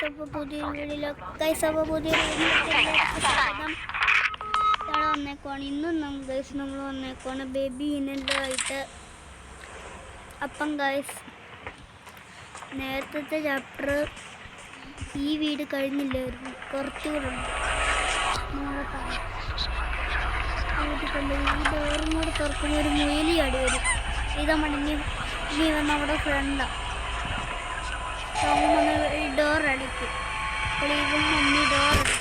അപ്പോൾ പുതിയൊരു വീഡിയോയിലൊക്കെ ഗൈസ്, അപ്പോൾ പുതിയൊരു വീഡിയോയിലേക്ക് സ്വാഗതം. ഇവിടെ വന്നേക്കുവാണ് ഇന്നും ഗൈസ്, നമ്മൾ വന്നേക്കുവാണ് ബേബി ഇനൻ്റായിട്ട്. അപ്പം ഗൈസ്, നേരത്തെ ചാപ്റ്റർ ഈ വീട് കഴിഞ്ഞില്ലായിരുന്നു, കുറച്ചുകൂടെ ഉണ്ട്. ഈ ഡോറും കൂടെ തുറക്കുമ്പോൾ ഒരു മുയലി അടി വരും. ഇത് മടങ്ങി നമ്മുടെ ഫ്രണ്ടാണ്. ഡോർ അടിക്കും. അപ്പോൾ ഇവൻ മമ്മി ഡോർ അടിക്കും.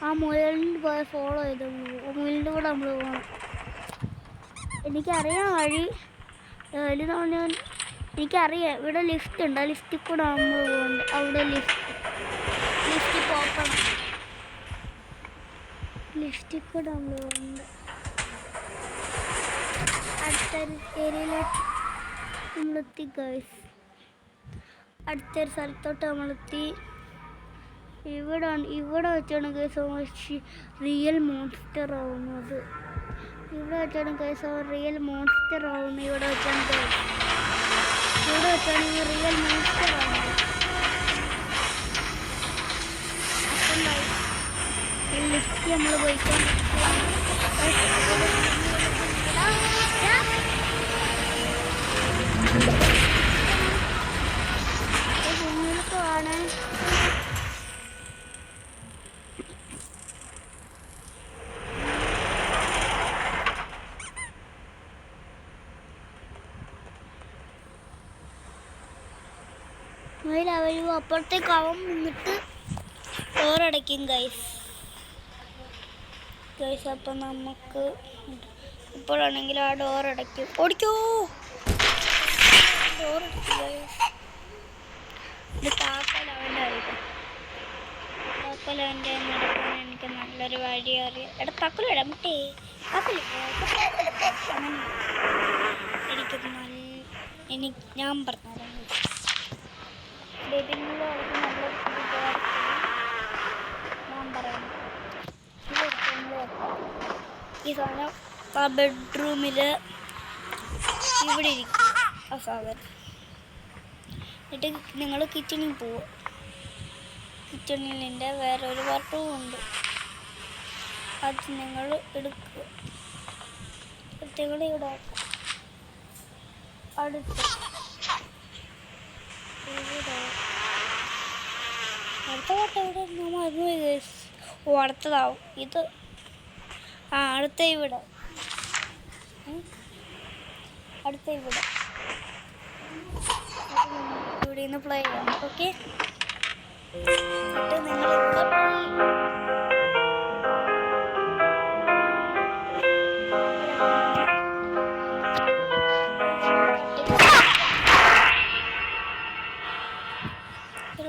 ആ മുയലിൻ്റെ പോയി ഫോളോ ചെയ്ത് മുയലിൻ്റെ കൂടെ നമ്മൾ പോകണം. എനിക്കറിയാം വഴി ഞാൻ എനിക്കറിയാം. ഇവിടെ ലിഫ്റ്റ് ഉണ്ട്, ആ ലിഫ്റ്റിൽ കൂടെ നമ്മൾ പോകുന്നുണ്ട്. അവിടെ ലിഫ്റ്റ് പോക്കണം. ലിഫ്റ്റിൽ കൂടെ നമ്മൾ പോകുന്നുണ്ട്. അടുത്ത ഏരിയയിലോട്ട് നമ്മളെത്തി ഗൈസ്. അടുത്തൊരു സ്ഥലത്തോട്ട് നമ്മളെത്തി. ഇവിടെ വെച്ചാണ് ഗൈസ് റിയൽ മോൺസ്റ്റർ ആവുന്നത്. ഇവിടെ വെച്ചാണ് ഗൈസ് റിയൽ മോൺസ്റ്റർ ആവുന്നത്. ഇവിടെ വെച്ചാണ് ഈ റിയൽ മോൺസ്റ്റർ ആവുന്നത്. അപ്പം ലിഫ്റ്റ് നമ്മൾ പോയിക്കൊണ്ട് ആണ്. അവരും അപ്പുറത്തേക്ക് അവൻ നിന്നിട്ട് ഡോറടയ്ക്കും ഗൈസ്. അപ്പം നമുക്ക് ഇപ്പോഴാണെങ്കിൽ ആ ഡോറടയ്ക്കും. ഓടിക്കോ, ഡോറടയ്ക്കും ഗൈസ്. താക്കോലവൻ്റെ നടക്കാൻ എനിക്ക് നല്ലൊരു വഴി അറിയാം. എടാ താക്കോലിടാം മുട്ടേ, ഞാൻ പറഞ്ഞത് ഞാൻ പറയുന്നു. ഈ സാധനം ആ ബെഡ്റൂമിൽ ഇവിടെ ഇരിക്കും. ആ സാധനം എന്നിട്ട് നിങ്ങൾ കിച്ചണിൽ പോവുക. കിച്ചണിൽ എൻ്റെ വേറൊരു ബെഡ്റൂം ഉണ്ട്, അത് നിങ്ങൾ എടുക്കുക. നിങ്ങൾ ഇവിടെ അടുത്ത് അടുത്ത പാട്ട് എവിടെ മറന്നു പോയി. ഓ, അടുത്തതാവും ഇത്. അടുത്ത ഇവിടെ ഇവിടെ നിന്ന് പ്ലേ ചെയ്യാം. ഓക്കെ, എന്നിട്ട് നിങ്ങളൊക്കെ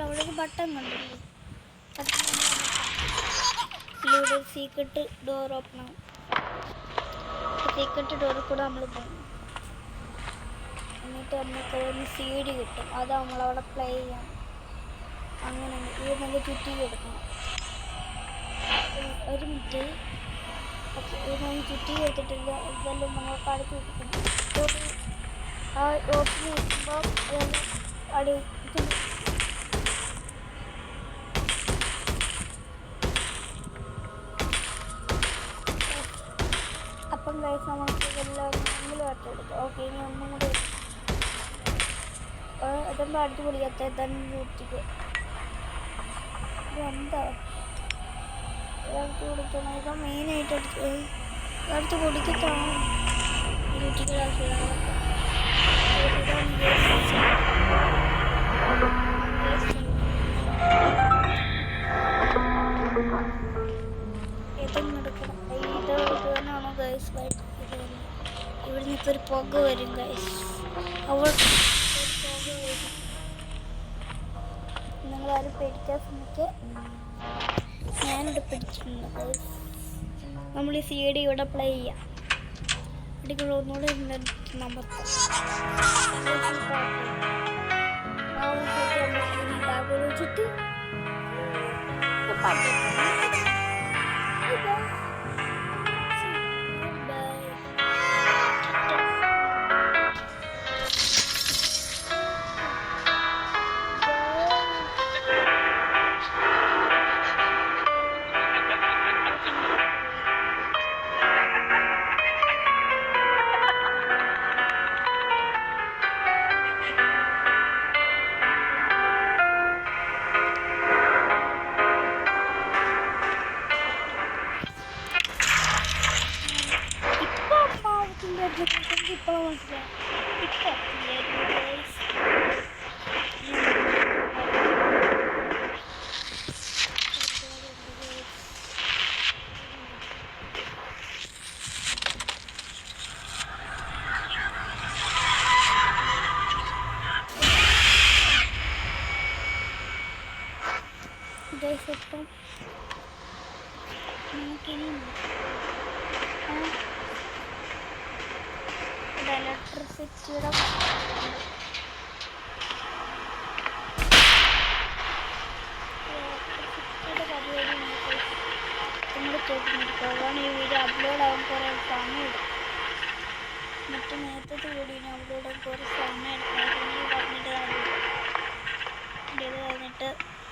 അവിടെ ഒരു ബട്ടൺ കണ്ടില്ലേ, ഇവിടെ സീക്രട്ട് ഡോർ ഓപ്പൺ ആവും. സീക്രട്ട് ഡോറിൽ കൂടെ നമ്മൾ പോകും. എന്നിട്ട് നമുക്ക് ഒരു CD കിട്ടും, അത് നമ്മളവിടെ പ്ലേ ചെയ്യാം. അങ്ങനെ ഇത് നമുക്ക് ചുറ്റി എടുക്കണം. ഒരു മിനിറ്റ്, ഇത് നമ്മൾ ചുറ്റി എടുത്തിട്ടില്ല. ഇതെല്ലാം നമുക്ക് അടുത്ത് കിട്ടും. ആ ഓപ്പൺ ചെയ്യുമ്പോൾ അടി അപ്പം ഗൈസ് നമുക്ക് ഇതെല്ലാം ഒന്നിലും എടുക്കാം. ഓക്കെ, ഇനി ഒന്നും കൂടി ഇതെല്ലാം അടുത്ത് പൊളിക്കാത്ത തന്നെ ചൂട്ടിക്ക് എന്താ അടുത്ത് കുടിക്കണം. ഇതാ മെയിനായിട്ട് അടുത്ത് കുടിക്കത്താണ് ചൂട്ടിക്ക് ആവശ്യമാണ്. ഇതൊന്നും എടുക്കണം. ഇത് തന്നെയാണോ ഗൈസ്? ഇവിടെ നിന്നൊക്കെ ഒരു പുക വരും ഗൈസ്. അവിടെ പുക വരും. നിങ്ങളാരും പേടിക്കാൻ ശ്രമിക്കുക. ഞാനിവിടെ പിടിച്ചിട്ടുണ്ട് ഗൈസ്. നമ്മൾ ഈ CD ഇവിടെ പ്ലേ ചെയ്യാം. ഇടിക്കുള്ള ഒന്നുകൂടെ നമ്പർത്താം. വെച്ചിട്ട് പാട്ട് ഗൈസ് ഇപ്പം നമുക്കിനി ഇലക്ട്രിസിറ്റിയുടെ പരിപാടി നിങ്ങൾ കേൾക്കുന്നുണ്ട്. അതാണ് ഈ വീഡിയോ അപ്ലോഡ് ആകാൻ കുറേ സമയം എടുക്കും. മറ്റു നേരത്തെ വീഡിയോ അപ്ലോഡ് ആകാൻ കുറേ സമയം എടുക്കും. പറഞ്ഞിട്ട് ഇത് കഴിഞ്ഞിട്ട്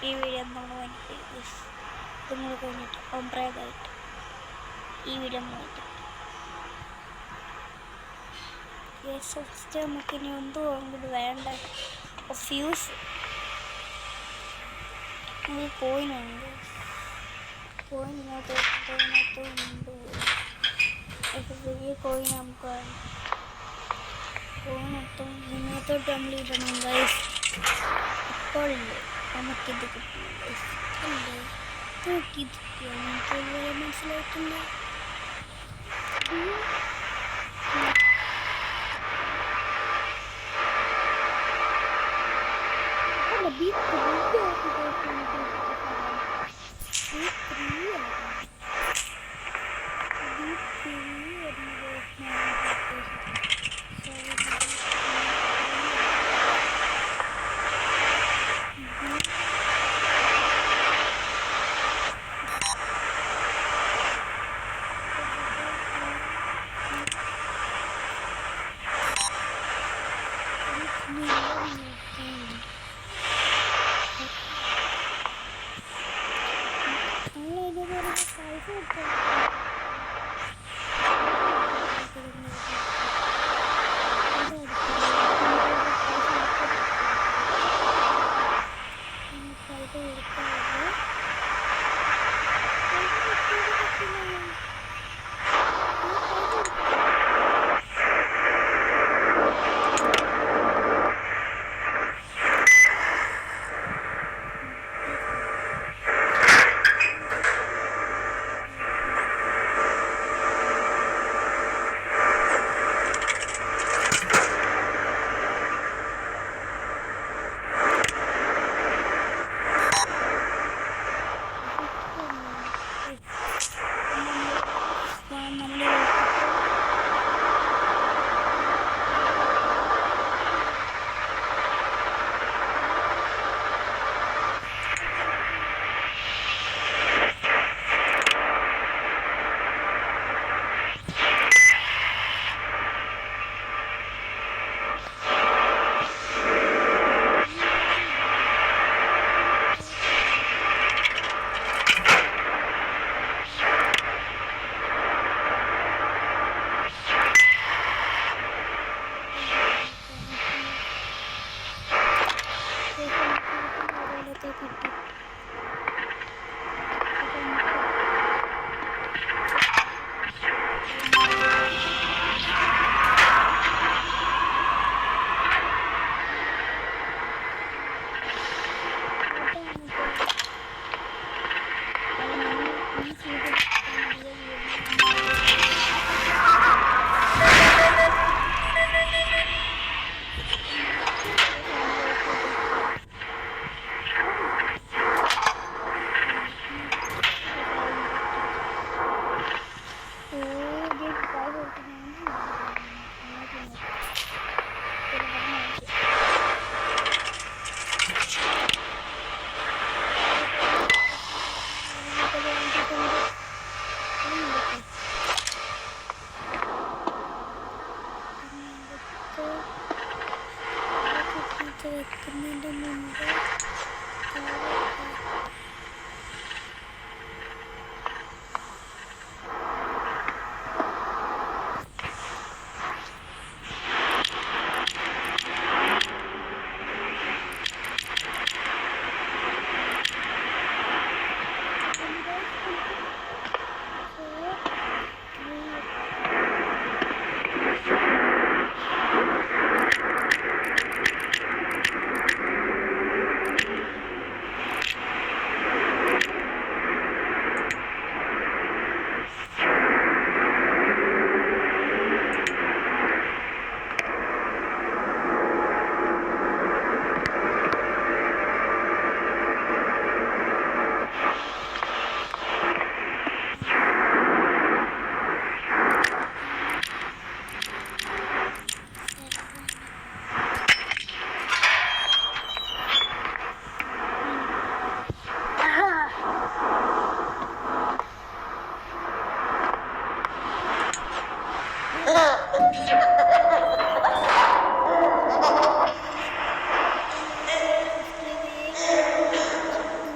ഈ വീഡിയോ നമ്മൾ വന്നിട്ട് നിങ്ങൾ കഴിഞ്ഞിട്ട് ഒമ്പ്രേതായിട്ട് ഈ വീഡിയോ വന്നിട്ട് ഫസ്റ്റ് നമുക്കിനി എന്തോ അങ്ങോട്ട് വേണ്ട ഫ്യൂസ് നമുക്ക് കോയിനുണ്ട്. കോയിനകത്ത് ഉണ്ട് വലിയ കോയിൻ നമുക്ക് വേണം. കോയിനൊട്ടും ഇതിനകത്തോട്ട് നമ്മൾ ഇടണം ഗൈസ്. ഇപ്പോഴില്ലേ നമുക്കിത് കിട്ടും. നോക്കിയത് നമുക്ക് മനസ്സിലായിട്ടുണ്ട്.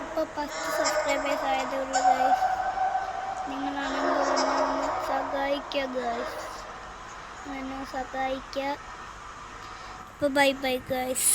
ഇപ്പോൾ 10 സബ്സ്ക്രൈബേഴ്സ് ആയതേ ഉള്ളൂ ഗൈസ്. നിങ്ങളാണെങ്കിൽ എന്നെ ഒന്ന് സഹായിക്കുക ഗൈസ്, എന്നെ സഹായിക്കുക. അപ്പോൾ ബൈ ബൈ ഗൈസ്.